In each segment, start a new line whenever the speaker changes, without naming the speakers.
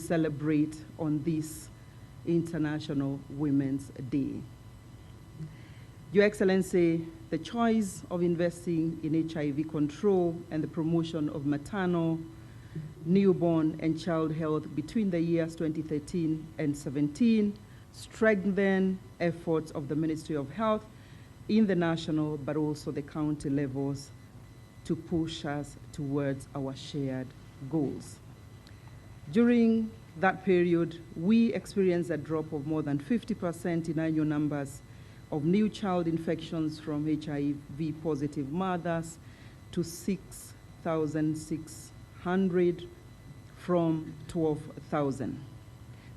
celebrate on this International Women's Day. Your Excellency, the choice of investing in HIV control and the promotion of maternal, newborn, and child health between the years 2013 and 17 strengthened efforts of the Ministry of Health in the national but also the county levels to push us towards our shared goals. During that period, we experienced a drop of more than 50% in annual numbers of new child infections from HIV-positive mothers to 6,600 from 12,000.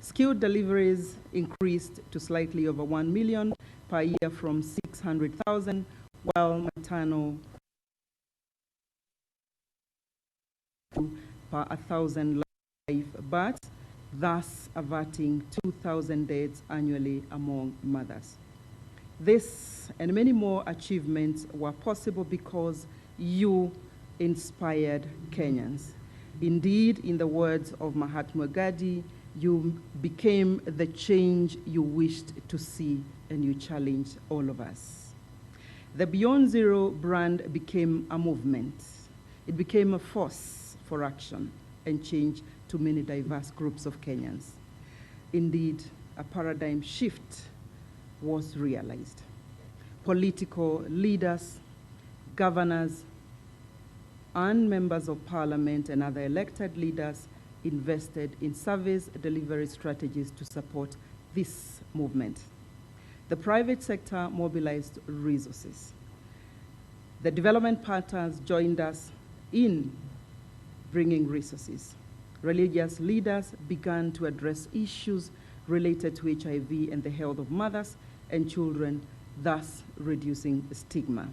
Skilled deliveries increased to slightly over 1 million per year from 600,000, while maternal per 1,000 live births, thus averting 2,000 deaths annually among mothers. This and many more achievements were possible because you inspired Kenyans. Indeed, in the words of Mahatma Gandhi, you became the change you wished to see, and you challenged all of us. The Beyond Zero brand became a movement. It became a force for action and change to many diverse groups of Kenyans. Indeed, a paradigm shift was realized. Political leaders, governors, and members of parliament and other elected leaders invested in service delivery strategies to support this movement. The private sector mobilized resources. The development partners joined us in bringing resources. Religious leaders began to address issues related to HIV and the health of mothers and children, thus reducing stigma.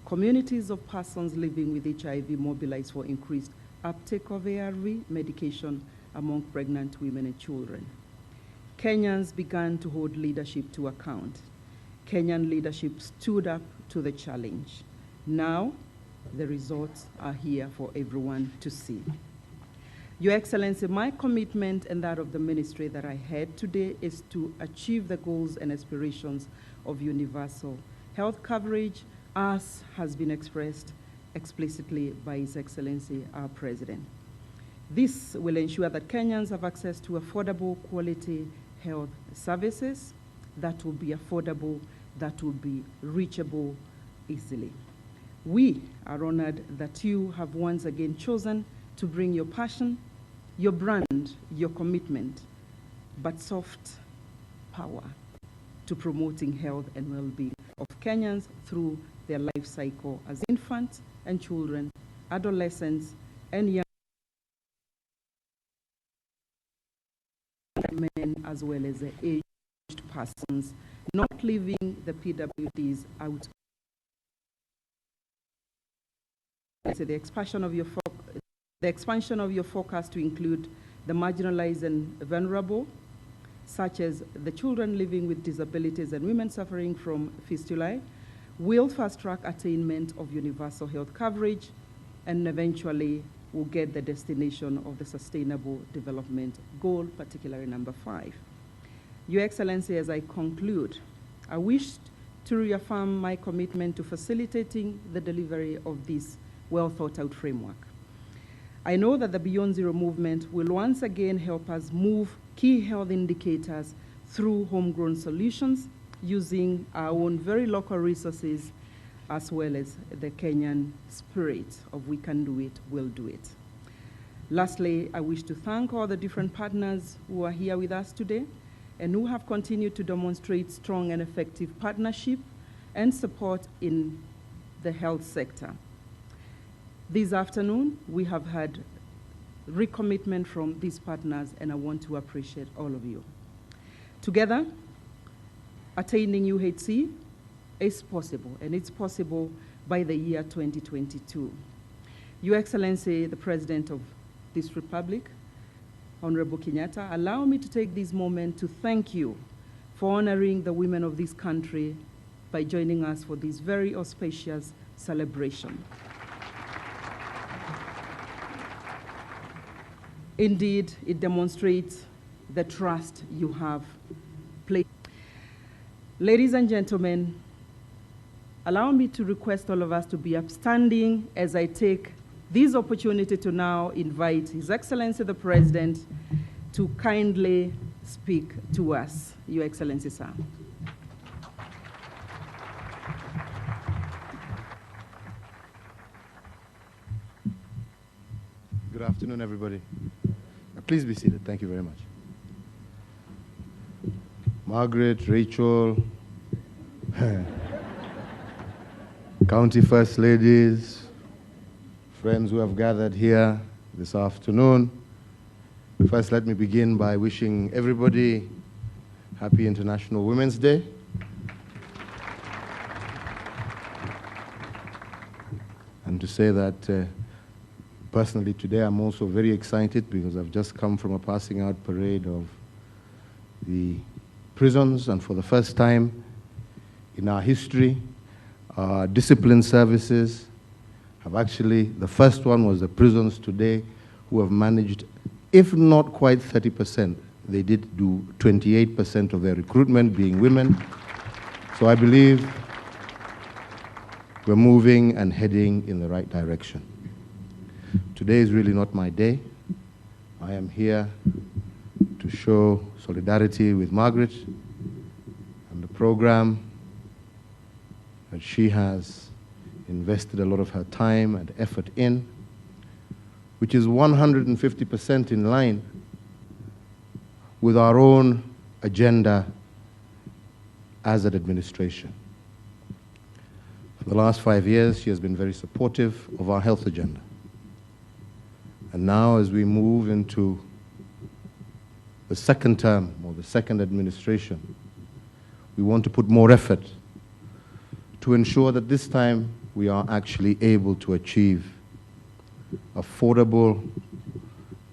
Communities of persons living with HIV mobilized for increased uptake of ARV medication among pregnant women and children. Kenyans began to hold leadership to account. Kenyan leadership stood up to the challenge. Now, the results are here for everyone to see. Your Excellency, my commitment and that of the ministry that I head today is to achieve the goals and aspirations of universal health coverage, as has been expressed explicitly by His Excellency, our President. This will ensure that Kenyans have access to affordable, quality health services that will be affordable, that will be reachable easily. We are honored that you have once again chosen to bring your passion, your brand, your commitment, but soft power to promoting health and well-being of Kenyans through their life cycle as infants and children, adolescents, and young men, as well as the aged persons, not leaving the PWDs out. So the expansion of your focus to include the marginalized and vulnerable, such as the children living with disabilities and women suffering from fistulae, will fast-track attainment of universal health coverage, and eventually will get the destination of the Sustainable Development Goal, particularly number 5. Your Excellency, as I conclude, I wish to reaffirm my commitment to facilitating the delivery of this well-thought-out framework. I know that the Beyond Zero movement will once again help us move key health indicators through homegrown solutions using our own very local resources, as well as the Kenyan spirit of we can do it, we'll do it. Lastly, I wish to thank all the different partners who are here with us today and who have continued to demonstrate strong and effective partnership and support in the health sector. This afternoon, we have had recommitment from these partners, and I want to appreciate all of you. Together, attaining UHC is possible, and it's possible by the year 2022. Your Excellency, the President of this Republic, Honorable Kenyatta, allow me to take this moment to thank you for honoring the women of this country by joining us for this very auspicious celebration. Indeed, it demonstrates the trust you have placed. Ladies and gentlemen, allow me to request all of us to be upstanding as I take this opportunity to now invite His Excellency the President to kindly speak to us. Your Excellency, sir.
Good afternoon, everybody. Please be seated. Thank you very much. Margaret, Rachel, County First Ladies, friends who have gathered here this afternoon. First, let me begin by wishing everybody happy International Women's Day. And to say that personally today I'm also very excited because I've just come from a passing out parade of the prisons, and for the first time in our history, our discipline services have actually, the first one was the prisons today, who have managed, if not quite 30%, they did do 28% of their recruitment being women. So I believe we're moving and heading in the right direction. Today is really not my day. I am here to show solidarity with Margaret and the program that she has invested a lot of her time and effort in, which is 150% in line with our own agenda as an administration. For the last 5 years, she has been very supportive of our health agenda. And now, as we move into the second term or the second administration, we want to put more effort to ensure that this time we are actually able to achieve affordable,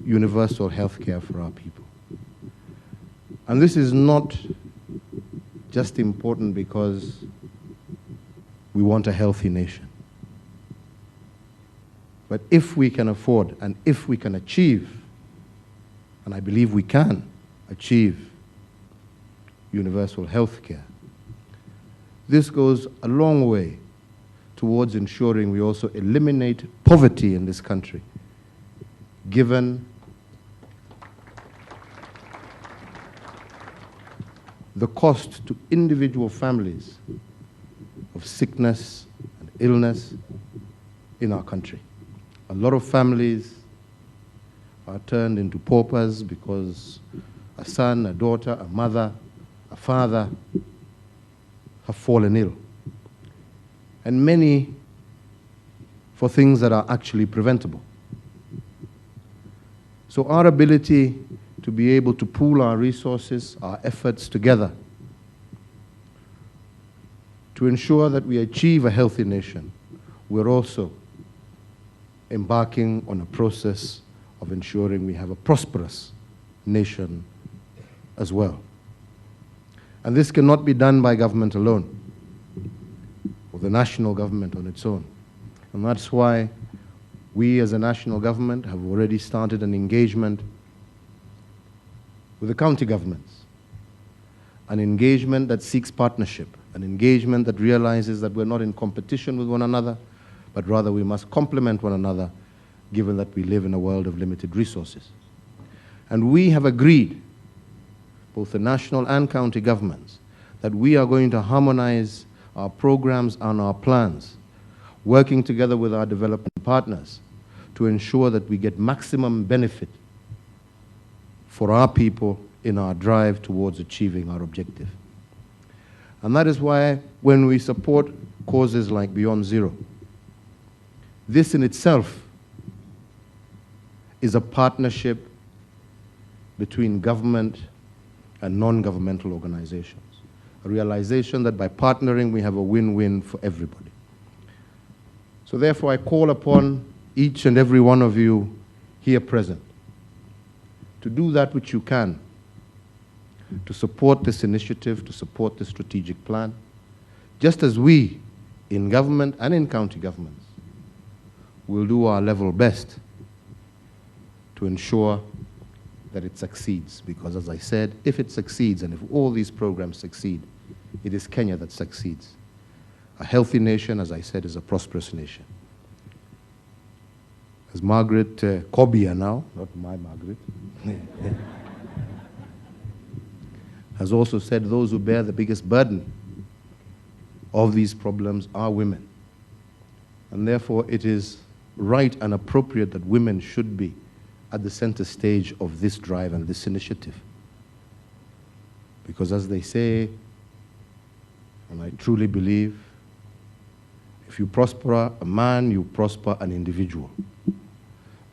universal health care for our people. And this is not just important because we want a healthy nation. But if we can afford and if we can achieve, and I believe we can achieve universal health care, this goes a long way towards ensuring we also eliminate poverty in this country, given the cost to individual families of sickness and illness in our country. A lot of families are turned into paupers because a son, a daughter, a mother, a father have fallen ill. And many for things that are actually preventable. So our ability to be able to pool our resources, our efforts together to ensure that we achieve a healthy nation, we're also embarking on a process of ensuring we have a prosperous nation as well. And this cannot be done by government alone, or the national government on its own. And that's why we as a national government have already started an engagement with the county governments, an engagement that seeks partnership, an engagement that realizes that we're not in competition with one another, but rather we must complement one another, given that we live in a world of limited resources. And we have agreed, both the national and county governments, that we are going to harmonize our programs and our plans, working together with our development partners to ensure that we get maximum benefit for our people in our drive towards achieving our objective. And that is why when we support causes like Beyond Zero, this in itself is a partnership between government and non-governmental organizations. A realization that by partnering we have a win-win for everybody. So therefore I call upon each and every one of you here present to do that which you can to support this initiative, to support this strategic plan, just as we in government and in county governments will do our level best to ensure that it succeeds. Because as I said, if it succeeds and if all these programs succeed, it is Kenya that succeeds. A healthy nation, as I said, is a prosperous nation. As Margaret Kobia now, not my Margaret, has also said, those who bear the biggest burden of these problems are women. And therefore, it is right and appropriate that women should be at the center stage of this drive and this initiative. Because as they say, and I truly believe, if you prosper a man, you prosper an individual.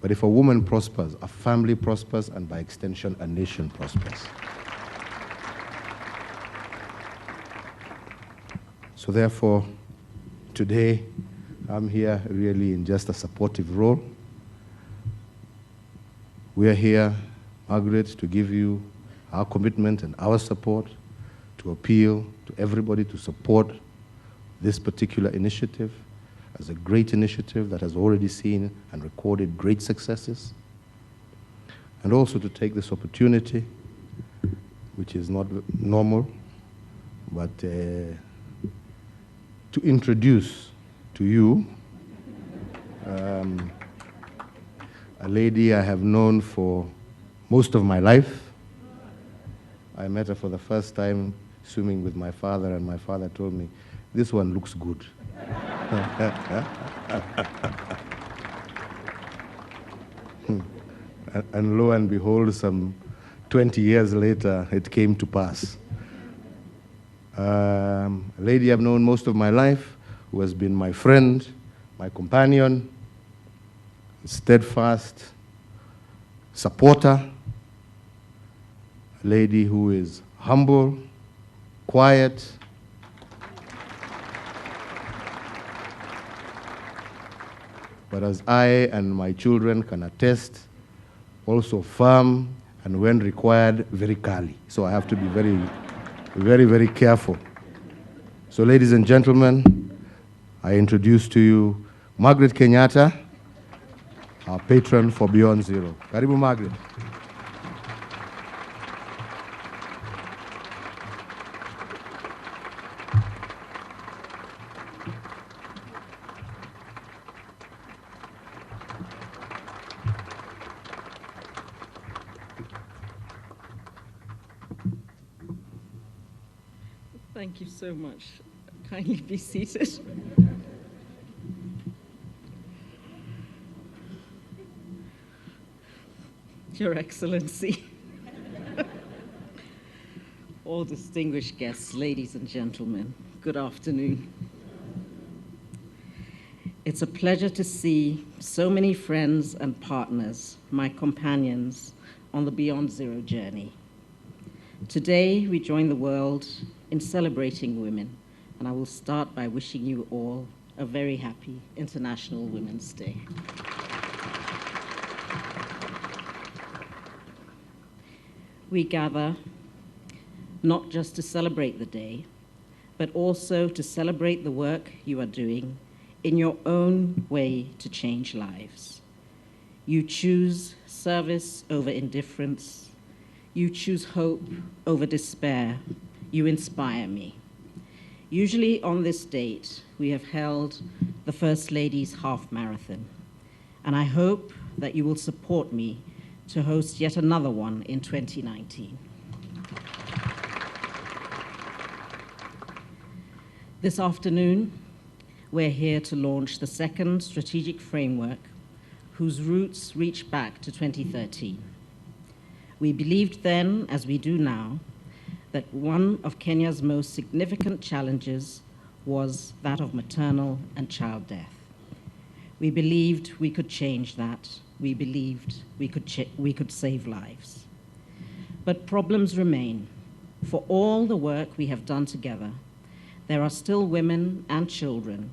But if a woman prospers, a family prospers, and by extension, a nation prospers. So therefore, today, I'm here really in just a supportive role. We are here, Margaret, to give you our commitment and our support, to appeal to everybody to support this particular initiative as a great initiative that has already seen and recorded great successes, and also to take this opportunity, which is not normal, but to introduce to you a lady I have known for most of my life. I met her for the first time swimming with my father, and my father told me, "This one looks good." And lo and behold, some 20 years later, it came to pass. A lady I've known most of my life, who has been my friend, my companion, steadfast supporter, a lady who is humble, quiet, but as I and my children can attest, also firm, and when required, very kali. So I have to be very, very, very careful. So ladies and gentlemen, I introduce to you Margaret Kenyatta, our patron for Beyond Zero. Karibu, Margaret.
Thank you so much. Kindly be seated. Your Excellency, all distinguished guests, ladies and gentlemen, good afternoon. It's a pleasure to see so many friends and partners, my companions, on the Beyond Zero journey. Today, we join the world in celebrating women, and I will start by wishing you all a very happy International Women's Day. We gather not just to celebrate the day, but also to celebrate the work you are doing in your own way to change lives. You choose service over indifference. You choose hope over despair. You inspire me. Usually on this date, we have held the First Lady's half marathon, and I hope that you will support me to host yet another one in 2019. This afternoon, we're here to launch the second strategic framework whose roots reach back to 2013. We believed then, as we do now, that one of Kenya's most significant challenges was that of maternal and child death. We believed we could change that. We believed we could save lives. But problems remain. For all the work we have done together, there are still women and children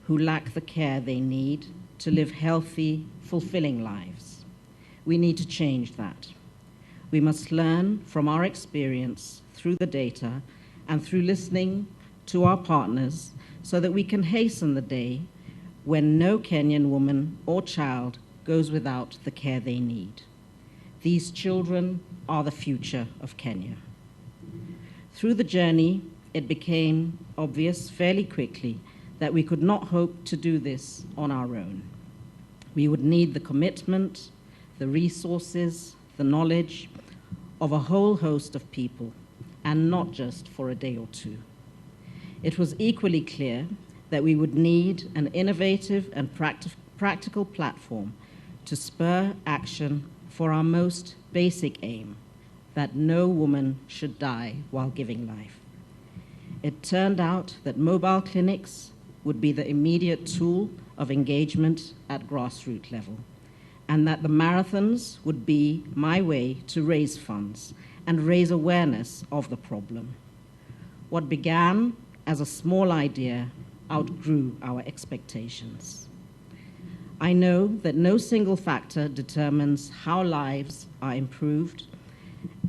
who lack the care they need to live healthy, fulfilling lives. We need to change that. We must learn from our experience through the data and through listening to our partners so that we can hasten the day when no Kenyan woman or child goes without the care they need. These children are the future of Kenya. Through the journey, it became obvious fairly quickly that we could not hope to do this on our own. We would need the commitment, the resources, the knowledge of a whole host of people, and not just for a day or two. It was equally clear that we would need an innovative and practical platform to spur action for our most basic aim, that no woman should die while giving life. It turned out that mobile clinics would be the immediate tool of engagement at grassroots level, and that the marathons would be my way to raise funds and raise awareness of the problem. What began as a small idea outgrew our expectations. I know that no single factor determines how lives are improved,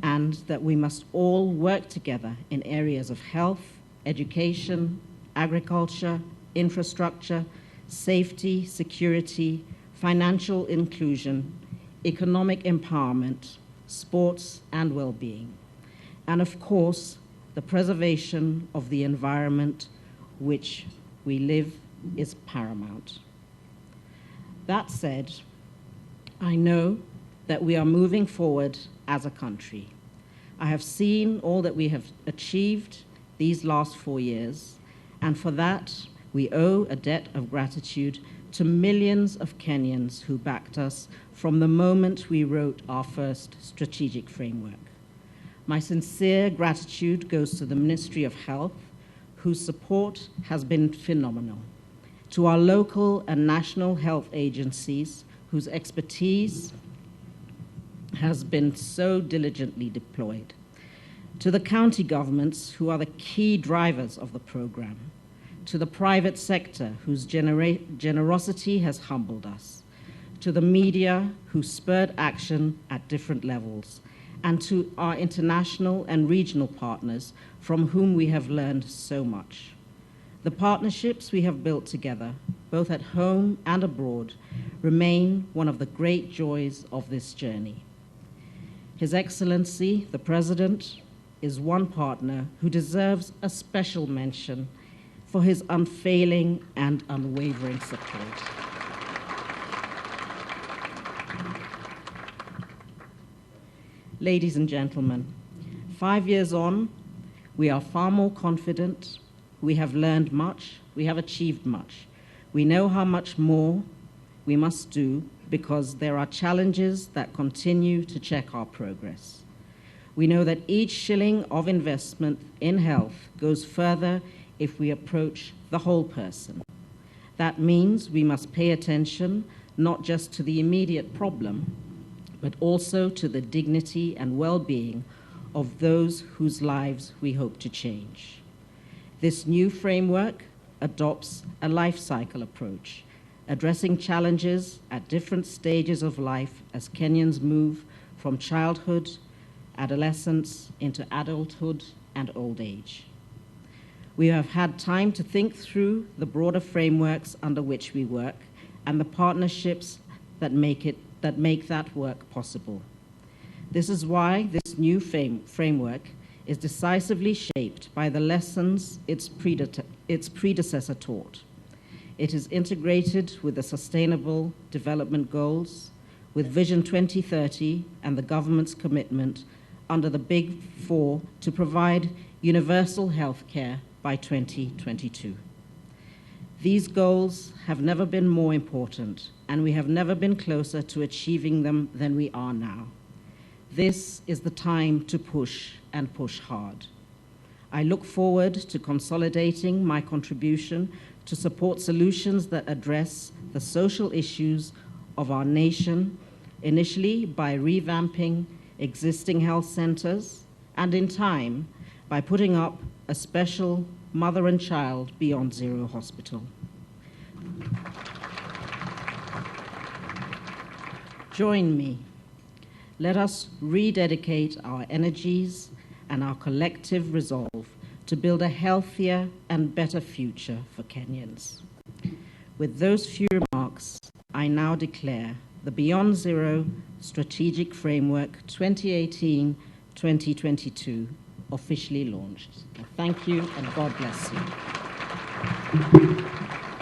and that we must all work together in areas of health, education, agriculture, infrastructure, safety, security, financial inclusion, economic empowerment, sports and well-being, and of course, the preservation of the environment which we live is paramount. That said, I know that we are moving forward as a country. I have seen all that we have achieved these last 4 years, and for that, we owe a debt of gratitude to millions of Kenyans who backed us from the moment we wrote our first strategic framework. My sincere gratitude goes to the Ministry of Health, whose support has been phenomenal, to our local and national health agencies, whose expertise has been so diligently deployed, to the county governments, who are the key drivers of the program, to the private sector, whose generosity has humbled us, to the media, who spurred action at different levels, and to our international and regional partners, from whom we have learned so much. The partnerships we have built together, both at home and abroad, remain one of the great joys of this journey. His Excellency, the President, is one partner who deserves a special mention for his unfailing and unwavering support. Ladies and gentlemen, 5 years on, we are far more confident. We have learned much. We have achieved much. We know how much more we must do because there are challenges that continue to check our progress. We know that each shilling of investment in health goes further if we approach the whole person. That means we must pay attention not just to the immediate problem, but also to the dignity and well-being of those whose lives we hope to change. This new framework adopts a life cycle approach, addressing challenges at different stages of life as Kenyans move from childhood, adolescence, into adulthood and old age. We have had time to think through the broader frameworks under which we work and the partnerships that make that work possible. This is why this new framework is decisively shaped by the lessons its predecessor taught. It is integrated with the Sustainable Development Goals, with Vision 2030 and the government's commitment under the Big Four to provide universal health care by 2022. These goals have never been more important, and we have never been closer to achieving them than we are now. This is the time to push and push hard. I look forward to consolidating my contribution to support solutions that address the social issues of our nation, initially by revamping existing health centers, and in time, by putting up a special mother and child Beyond Zero hospital. Join me. Let us rededicate our energies and our collective resolve to build a healthier and better future for Kenyans. With those few remarks, I now declare the Beyond Zero Strategic Framework 2018-2022 officially launched. Thank you, and God bless you.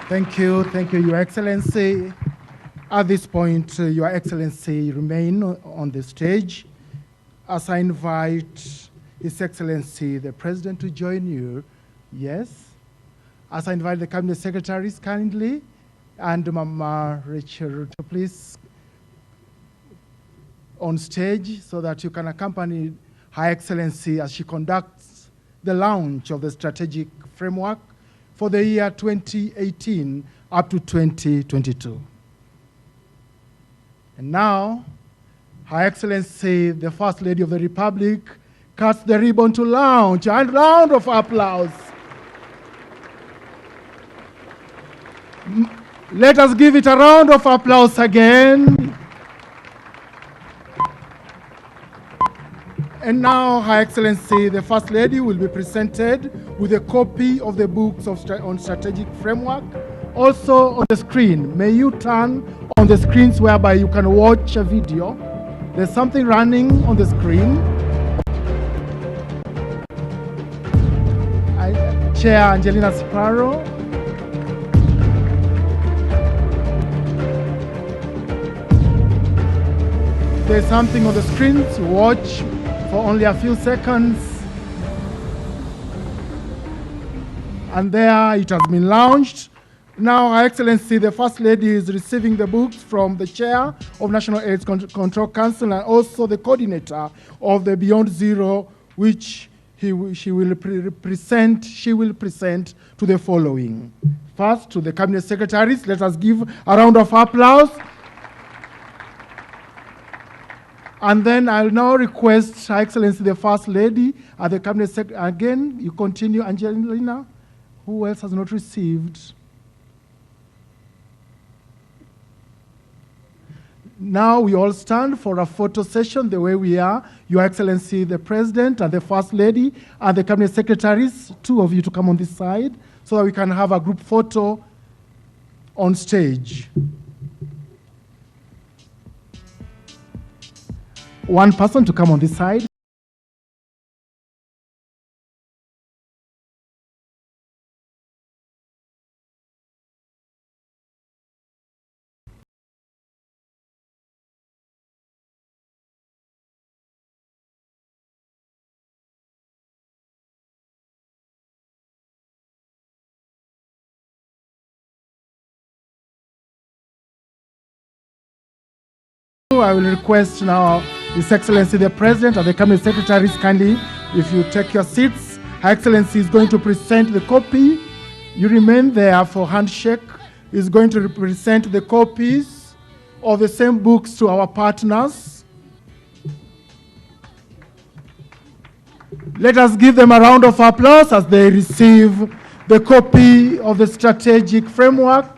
Thank you, Your Excellency. At this point, Your Excellency, remain on the stage as I invite His Excellency, the President, to join you. Yes. As I invite the Cabinet Secretaries kindly, and Mama Rachel, please, on stage so that you can accompany Her Excellency as she conducts the launch of the strategic framework for the year 2018 up to 2022. And now, Her Excellency, the First Lady of the Republic, cuts the ribbon to launch. A round of applause. Let us give it a round of applause again. And now, Her Excellency, the First Lady will be presented with a copy of the books on strategic framework, also on the screen. May you turn on the screens whereby you can watch a video. There's something running on the screen. Chair Angelina Sparrow. There's something on the screen to watch for only a few seconds. And there it has been launched. Now, Her Excellency, the First Lady is receiving the books from the Chair of National AIDS Control Council and also the coordinator of the Beyond Zero, which she will present to the following. First, to the Cabinet Secretaries, let us give a round of applause. And then I'll now request Her Excellency, the First Lady, and the Cabinet Secretary. Again, you continue, Angelina. Who else has not received? Now we all stand for a photo session the way we are. Your Excellency, the President and the First Lady and the Cabinet Secretaries, two of you to come on this side so that we can have a group photo on stage. One person to come on this side. I will request now His Excellency the President and the Cabinet Secretaries kindly, if you take your seats. Her Excellency is going to present the copy. You remain there for handshake. Is going to present the copies of the same books to our partners. Let us give them a round of applause as they receive the copy of the strategic framework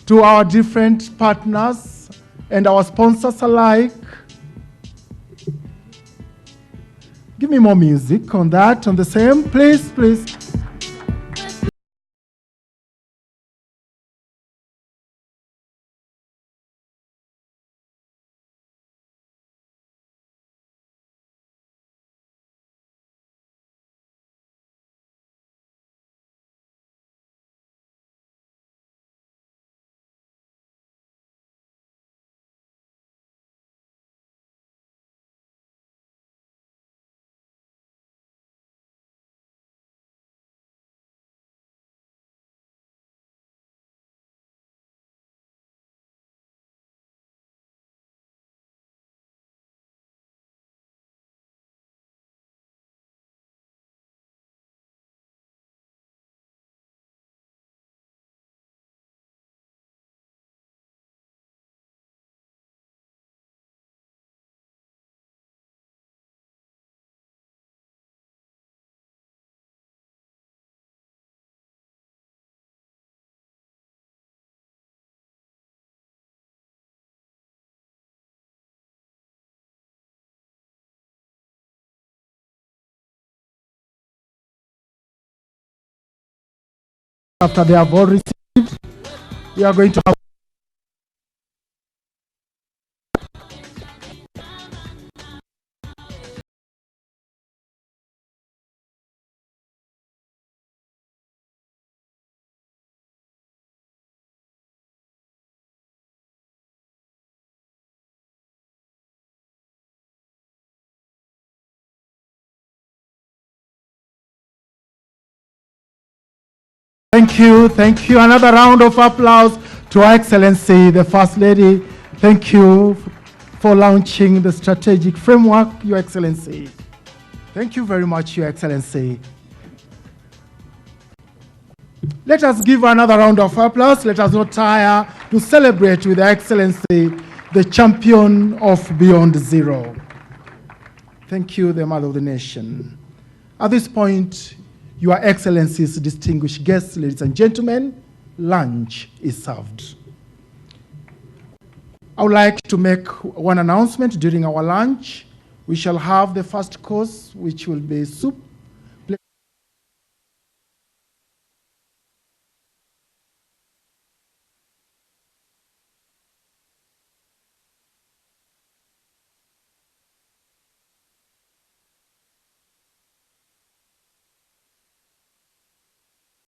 to our different partners and our sponsors alike. Give me more music on that, on the same. Please, please. After they have all received, we are going to have Thank you, thank you. Another round of applause to Her Excellency, the First Lady. Thank you for launching the strategic framework, Your Excellency. Thank you very much, Your Excellency. Let us give another round of applause. Let us not tire to celebrate with Her Excellency, the champion of Beyond Zero. Thank you, the Mother of the Nation. At this point, Your Excellency's distinguished guests, ladies and gentlemen, lunch is served. I would like to make one announcement during our lunch. We shall have the first course, which will be soup